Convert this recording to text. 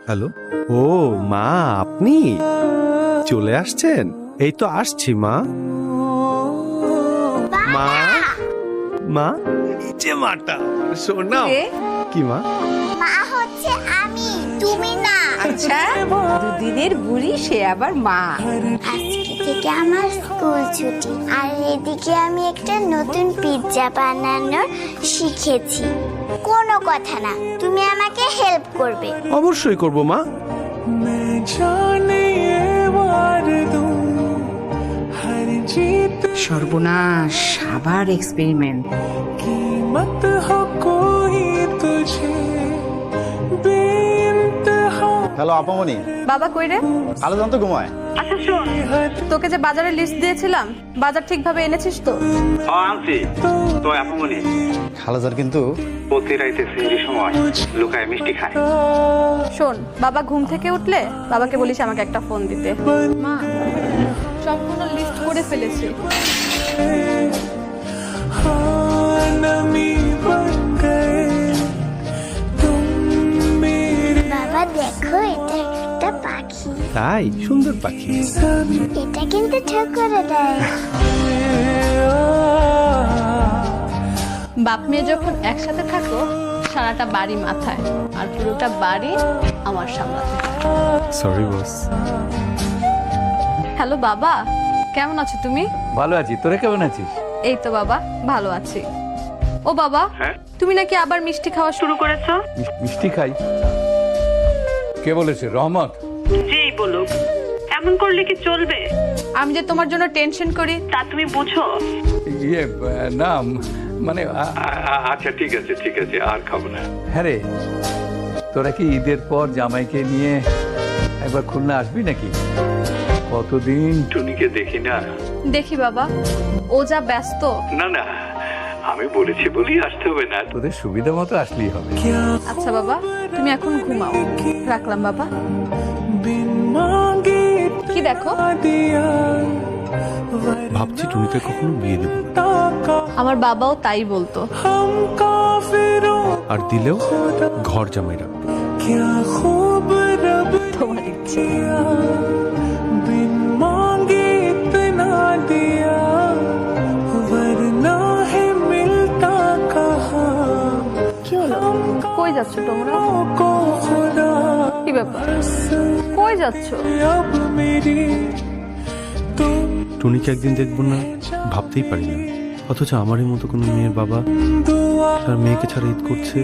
Hello, ও মা, আপনি চলে আসছেন? এই তো আসছি মা। মা, মা, এই যে মাটা শোনা। কি মা? মা হচ্ছে আমি, তুমি না। আচ্ছা, দুদিনের বুড়ি, সে আবার মা। আজকে থেকে আমার স্কুল ছুটি, আর এদিকে আমি একটা নতুন পিৎজা বানানো শিখেছি। কোনো কথা না, তুমি আমাকে হেল্প করবে। অবশ্যই করব মা। সর্বনাশ, আবার এক্সপেরিমেন্ট। হ্যালো আপামনি, বাবা কই রে? আলো জানতো ঘুমায়। আচ্ছা শোন, তোকে যে বাজারের লিস্ট দিয়েছিলাম, বাজার ঠিকভাবে এনেছিস তো? আনছি তো আপনি খালাজার কিন্তু প্রতি রাইতে সেই সময় লুকায় মিষ্টি খায়। শোন, বাবা ঘুম থেকে উঠলে বাবাকে বলিস আমাকে একটা ফোন দিতে। মা, সম্পূর্ণ লিস্ট করে ফেলেছি। বাবা দেখো, এটা একটা পাখি। তাই? সুন্দর পাখি। এটা কিন্তু ঠিক করে দেয়। বাপ মেয়ে যখন একসাথে থাকো, সারাটা বাড়ি মাথায়, আর পুরোটা বাড়ি আমার সামলাতে। Sorry boss. হ্যালো বাবা, কেমন আছো তুমি? ভালো আছি, তোরা কেমন আছিস? এই তো বাবা, ভালো আছি। ও বাবা, হ্যাঁ? তুমি নাকি আবার মিষ্টি খাওয়া শুরু করেছো? মিষ্টি খাই? কে বলেছে? রহমত? যেই বলুক, এমন করলে কি চলবে? আমি যে তোমার জন্য টেনশন করি তা তুমি বুঝো? ইয়ে না, মানে আচ্ছা ঠিক আছে ঠিক আছে, আর খাবো না। হ্যাঁ রে, তোরা কি ঈদের পর জামাইকে নিয়ে একবার খুলনা আসবি নাকি? কতদিন টুনিকে দেখি না। দেখি বাবা, ও যা ব্যস্ত। না না, আমি বলেছি বলি আসতে হবে না। তোদের সুবিধা মতো আসলেই হবে। আচ্ছা বাবা, তুমি এখন ঘুমাও। রাখলাম বাবা। কি দেখো? ভাবছি টুনিকে কখনো বিয়ে দেব না। আমার বাবাও তাই বলতো। আর দিলেও ঘর জামাই রাখবো। তোমার ইচ্ছে। কি হলো? কই যাচ্ছ তোমরা? কি ব্যাপার? কই যাচ্ছ? টুনিকে একদিন দেখবো না ভাবতেই পারি না, অথচ আমারই মতো কোনো মেয়ের বাবা তার মেয়েকে ছাড়া ঈদ করছে।